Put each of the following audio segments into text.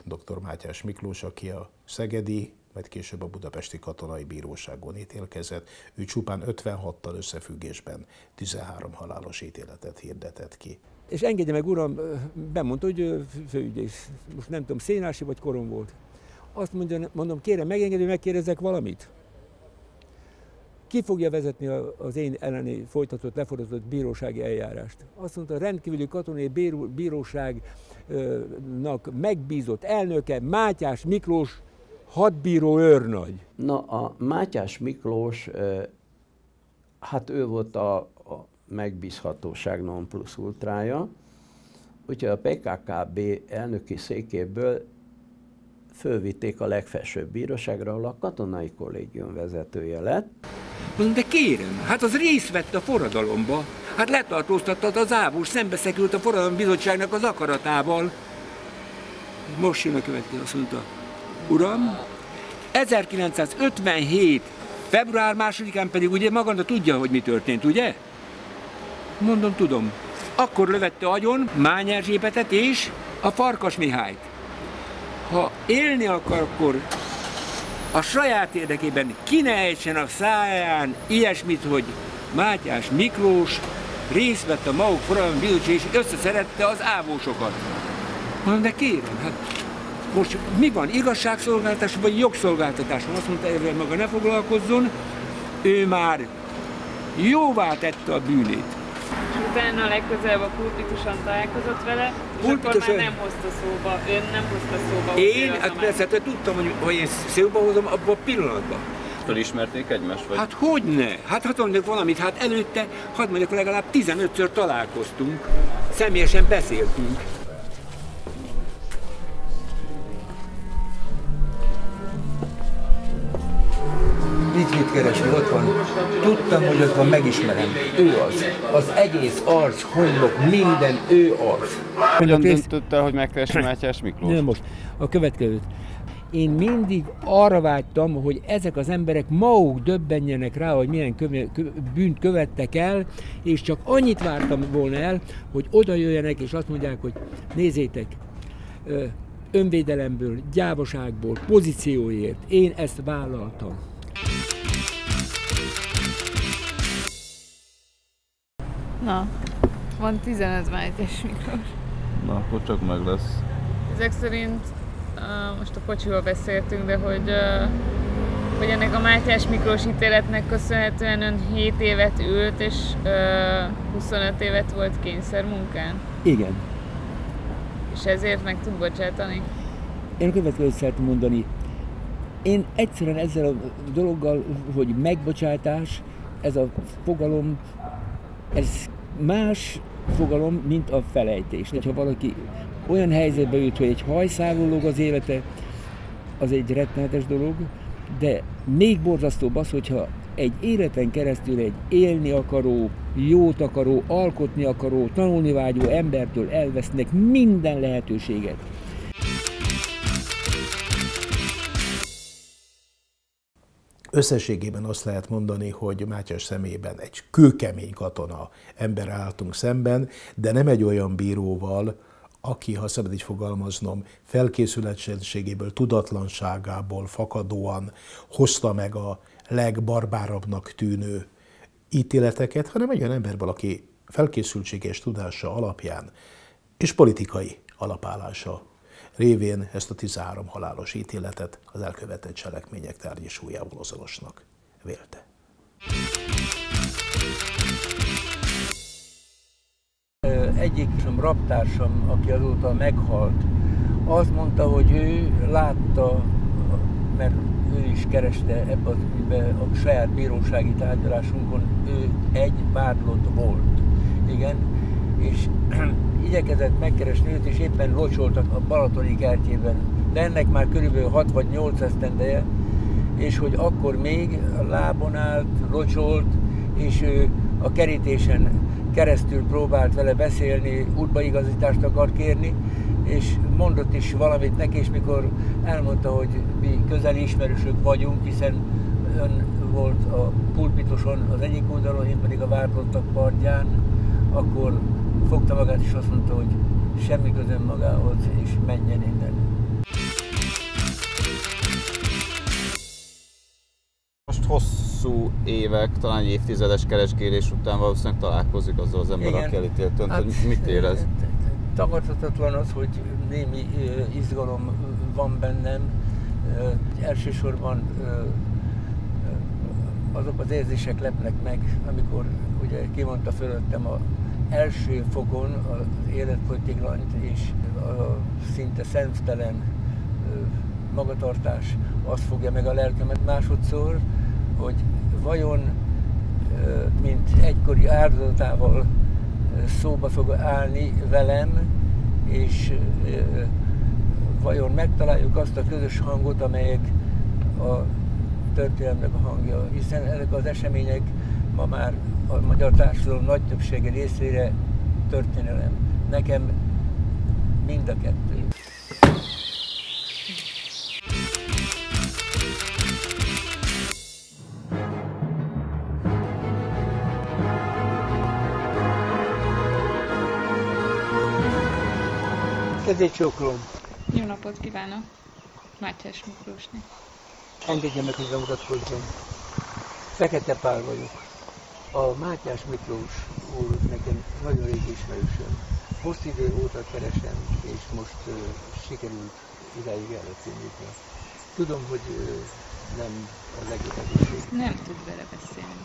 dr. Mátyás Miklós, aki a szegedi, majd később a budapesti katonai bíróságon ítélkezett. Ő csupán 56-tal összefüggésben 13 halálos ítéletet hirdetett ki. És engedje meg, uram, bemondta, hogy főügyész. Most nem tudom, Szénási vagy Koron volt. Azt mondom, kérem, megengedő, megkérdezzek valamit. Ki fogja vezetni az én elleni folytatott, lefordított bírósági eljárást? Azt mondta, a rendkívüli katonai bíróságnak megbízott elnöke Mátyás Miklós, hadbíró őrnagy. Na, a Mátyás Miklós, hát ő volt a megbízhatóság non plus ultrája, úgyhogy a PKKB elnöki székéből fölvitték a legfelsőbb bíróságra, ahol a katonai kollégium vezetője lett. De kérem, hát az részt vett a forradalomba. Hát letartóztatta az ávós, szembeszekült a forradalombizottságnak az akaratával. Most jön a következő, azt mondta, uram, 1957. február 2-án pedig ugye maga tudja, hogy mi történt, ugye? Mondom, tudom. Akkor lövette agyon Mány Erzsébetet és a Farkas Mihályt. Ha élni akar, akkor a saját érdekében ki ne ejtsen a száján ilyesmit, hogy Mátyás Miklós részt vett a maguk forradalmi bizottság és összeszerette az ávósokat. Mondom, de kérem, hát most mi van, igazságszolgáltatás vagy jogszolgáltatás? Azt mondta, ezzel maga ne foglalkozzon, ő már jóvá tette a bűnét. És utána legközelebb a pulpituson találkozott vele, és akkor már nem hozta szóba, ön nem hozta szóba. Én? Hát persze, tudtam, hogy én szóba hozom abban a pillanatban. Felismerték egymást? Vagy? Hát hogyne? Hát hadd mondjak valamit, hát előtte, hadd mondjak, legalább 15-ször találkoztunk, személyesen beszéltünk. Mit keresni, ott van. Tudtam, hogy ott van, megismerem. Ő az. Az egész arc, homlok, minden ő az. Hogyan döntötte, hogy megkeresi Mátyás Miklós? Nem most. A következőt. Én mindig arra vágytam, hogy ezek az emberek maguk döbbenjenek rá, hogy milyen bűnt követtek el, és csak annyit vártam volna el, hogy oda jöjjenek, és azt mondják, hogy nézzétek, önvédelemből, gyávaságból, pozícióért én ezt vállaltam. Na, van 15 Mátyás Miklós. Na, akkor csak meg lesz. Ezek szerint most a kocsival beszéltünk, de hogy ennek a Mátyás Miklós ítéletnek köszönhetően ön 7 évet ült, és 25 évet volt kényszermunkán. Igen. És ezért meg tud bocsátani? Én a következőt szeretném mondani. Én egyszerűen ezzel a dologgal, hogy megbocsátás, ez a fogalom, ez más fogalom, mint a felejtés. Hogyha valaki olyan helyzetbe jut, hogy egy hajszálon lóg az élete, az egy rettenetes dolog, de még borzasztóbb az, hogyha egy életen keresztül egy élni akaró, jót akaró, alkotni akaró, tanulni vágyó embertől elvesznek minden lehetőséget. Összességében azt lehet mondani, hogy Mátyás személyében egy kőkemény katona ember álltunk szemben, de nem egy olyan bíróval, aki, ha szabad így fogalmaznom, felkészületlenségéből, tudatlanságából fakadóan hozta meg a legbarbárabbnak tűnő ítéleteket, hanem egy olyan emberből, aki felkészültsége és tudása alapján és politikai alapállása révén ezt a 13 halálos ítéletet az elkövetett cselekmények tárgyi súlyával azonosnak vélte. Egyik rabtársam, aki azóta meghalt, azt mondta, hogy ő látta, mert ő is kereste ebbe az ügybe a saját bírósági tárgyalásunkon, ő egy vádlott volt. Igen, és igyekezett megkeresni őt, és éppen locsoltak a Balatoni kertjében, de ennek már körülbelül 6 vagy 8 esztendeje, és hogy akkor még a lábon állt, locsolt, és ő a kerítésen keresztül próbált vele beszélni, útbaigazítást akart kérni, és mondott is valamit neki, és mikor elmondta, hogy mi közeli ismerősök vagyunk, hiszen ön volt a pulpituson az egyik oldalon, én pedig a vádlottak partján, akkor fogta magát, és azt mondta, hogy semmi közön magához, és menjen innen. hosszú évek, talán évtizedes keresgélés után valószínűleg találkozik azzal az ember, aki elítélt önt, hogy mit érez? Tagadhatatlan az, hogy némi izgalom van bennem. Elsősorban azok az érzések lepnek meg, amikor ugye kimondta fölöttem az első fogon az életfogytiglant és a szinte szemtelen magatartás azt fogja meg a lelkemet másodszor, hogy vajon, mint egykori áldozatával szóba fog állni velem, és vajon megtaláljuk azt a közös hangot, amelyek a történelemnek a hangja, hiszen ezek az események ma már a magyar társadalom nagy többsége részére történelem. Nekem mind a kettő. Kezét csókolom. Jó napot kívánok! Mátyás Miklósné. Engedje meg, hogy bemutatkozzon. Fekete Pál vagyok. A Mátyás Miklós úr nekem nagyon régi ismerősöm. Hosszú idő óta keresem, és most sikerült idáig ellecémítni. Tudom, hogy nem a legjobb egészség. Nem tud vele beszélni.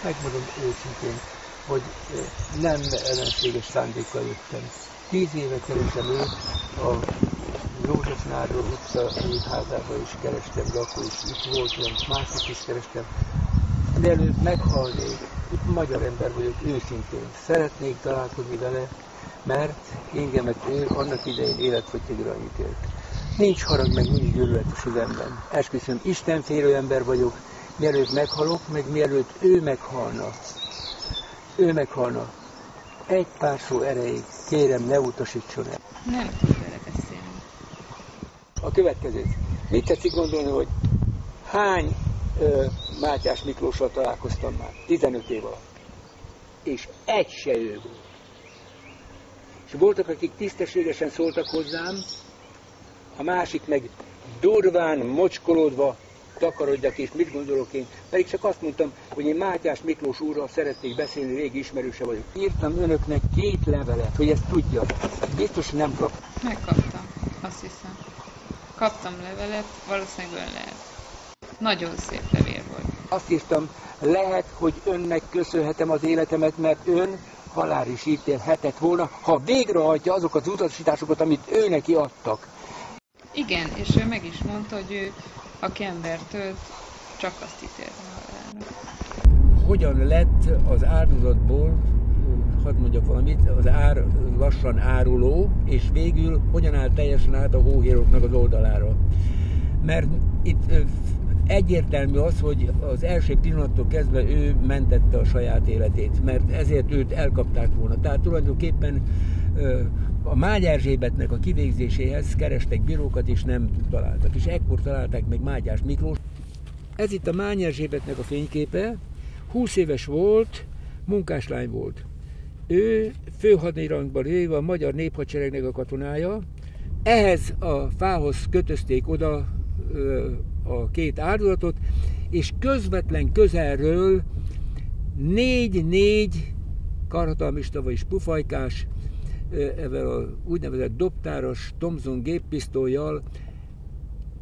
Megmondom őszintén, hogy nem ellenséges szándékkal jöttem. 10 éve keresem őt, a József Nádor utca házában is kerestem, de akkor is itt voltam, másik is kerestem. Mielőtt meghalnék, magyar ember vagyok őszintén. Szeretnék találkozni vele, mert engemet ő annak idején életfogytigra ítélt. Nincs harag, meg nincs gyűlölet a szívemben. Esküszöm, istenfélő ember vagyok, mielőtt meghalok, meg mielőtt ő meghalna. Ő meghalna. Egy pár szó erejéig, kérem, ne utasítson el. Nem tud vele beszélni. A következőt. Mit tetszik gondolni, hogy hány Mátyás Miklóssal találkoztam már? 15 év alatt. És egy se ő volt. És voltak, akik tisztességesen szóltak hozzám, a másik meg durván, mocskolódva, takarodjak, és mit gondolok én. Pedig csak azt mondtam, hogy én Mátyás Miklós úrral szeretnék beszélni, régi ismerőse vagyok. Írtam önöknek 2 levelet, hogy ezt tudja. Biztos nem kap. Megkaptam, azt hiszem. Kaptam levelet, valószínűleg ön lehet. Nagyon szép levél volt. Azt írtam, lehet, hogy önnek köszönhetem az életemet, mert ön halál is ítélhetett volna, ha végrehajtja azokat az utasításokat, amit ő neki adtak. Igen, és ő meg is mondta, hogy ő, aki embert ölt, csak azt ítélte halálra. Hogyan lett az áldozatból, hadd mondjak valamit, az lassan áruló, és végül hogyan áll teljesen át a hóhéroknak az oldalára. Mert itt egyértelmű az, hogy az első pillanattól kezdve ő mentette a saját életét, mert ezért őt elkapták volna. Tehát tulajdonképpen a Mágy Erzsébetnek a kivégzéséhez kerestek bírókat, és nem találtak. És ekkor találták meg Mátyás Miklós. Ez itt a Mágy Erzsébetnek a fényképe. 20 éves volt, munkáslány volt. Ő főhadnagyrangban lévő a magyar néphadseregnek a katonája. Ehhez a fához kötözték oda a 2 áldozatot, és közvetlen közelről 4 karhatalmista vagyis pufajkás, ezzel a úgynevezett dobtáros Thompson géppisztollyal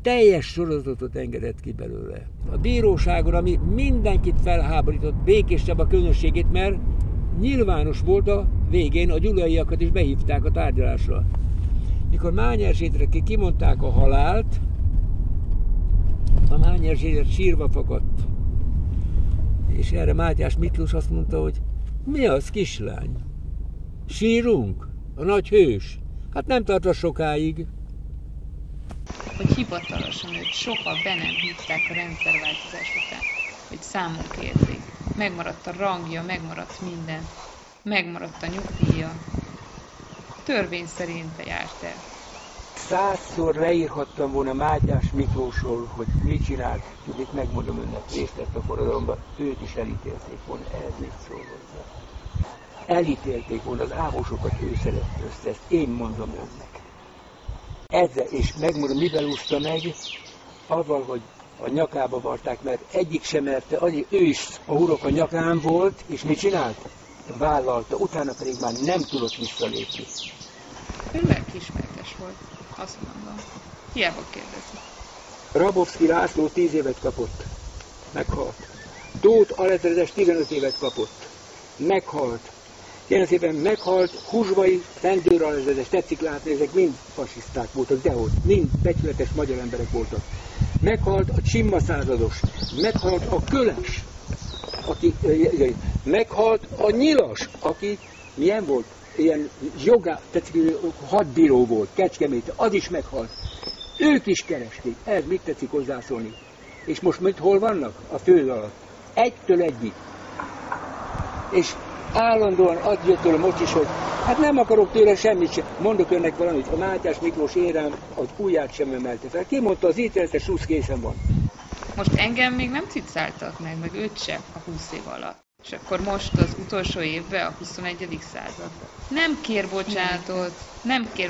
teljes sorozatot engedett ki belőle. A bíróságon, ami mindenkit felháborított, békésebb a közönségét, mert nyilvános volt a végén, a gyulaiakat is behívták a tárgyalásra. Mikor Mány Erzsébetre kimondták a halált, a Mány Erzsébet sírva fakadt. És erre Mátyás Miklós azt mondta, hogy mi az, kislány? Sírunk? A nagy hős? Hát nem tartott sokáig. Hogy hivatalosan őt soha be nem hívták a rendszerváltozás után, hogy számon kérték. Megmaradt a rangja, megmaradt minden. Megmaradt a nyugdíja. Törvény szerint járt el. 100-szor leírhattam volna Mátyás Miklósról, hogy mit csinált, tudjuk, megmondom önnek, részt vett a forradalomban, őt is elítélték volna, ehhez mit szól hozzá. Elítélték volna, az ávosokat ő szedett össze, ezt én mondom önnek. Ezzel, és megmondom, mivel úszta meg, avval, hogy a nyakába varták, mert egyik sem merte, ő is a hurok a nyakán volt, és mit csinált? Vállalta, utána pedig már nem tudott visszalépni. Ő lelkiismeretes volt, azt mondom. Hiába kérdezi. Rabowski László 10 évet kapott. Meghalt. Tóth alezredes 15 évet kapott. Meghalt. Ilyen szépen meghalt, Húsvai rendőr alezredes, tetszik látni, ezek mind fasiszták voltak, dehogy, mind becsületes magyar emberek voltak. Meghalt a Csimma százados, meghalt a Köles, meghalt a Nyilas, aki milyen volt? Ilyen tetszik, hadbíró volt, Kecskemét, az is meghalt. Ők is keresték, ez mit tetszik hozzászólni. És most hol vannak? A föld alatt. Egytől egyig. És állandóan adja tőle most is, hogy hát nem akarok tőle semmit sem. Mondok önnek valamit, a Mátyás Miklós érem az ujját sem emelte fel. Ki mondta, az ítéletes slusz készen van. Most engem még nem cicáltak meg őt sem a 20 év alatt. És akkor most az utolsó évben, a 21. században. Nem kér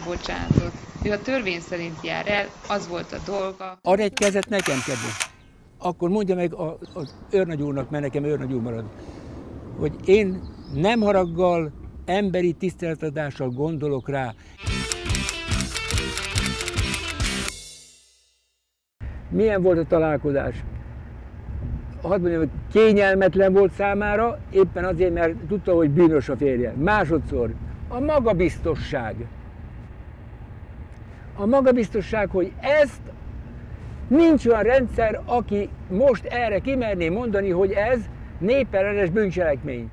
bocsánatot. Ő a törvény szerint jár el, az volt a dolga. Ad egy kezet nekem, kedves. Akkor mondja meg az őrnagy úrnak, mert nekem őrnagy úr marad, hogy én nem haraggal, emberi tiszteletadással gondolok rá. Milyen volt a találkozás? Hadd mondjam, hogy kényelmetlen volt számára, éppen azért, mert tudta, hogy bűnös a férje. Másodszor, a magabiztosság. A magabiztosság, hogy ezt nincs olyan rendszer, aki most erre kimerné mondani, hogy ez népellenes bűncselekmény.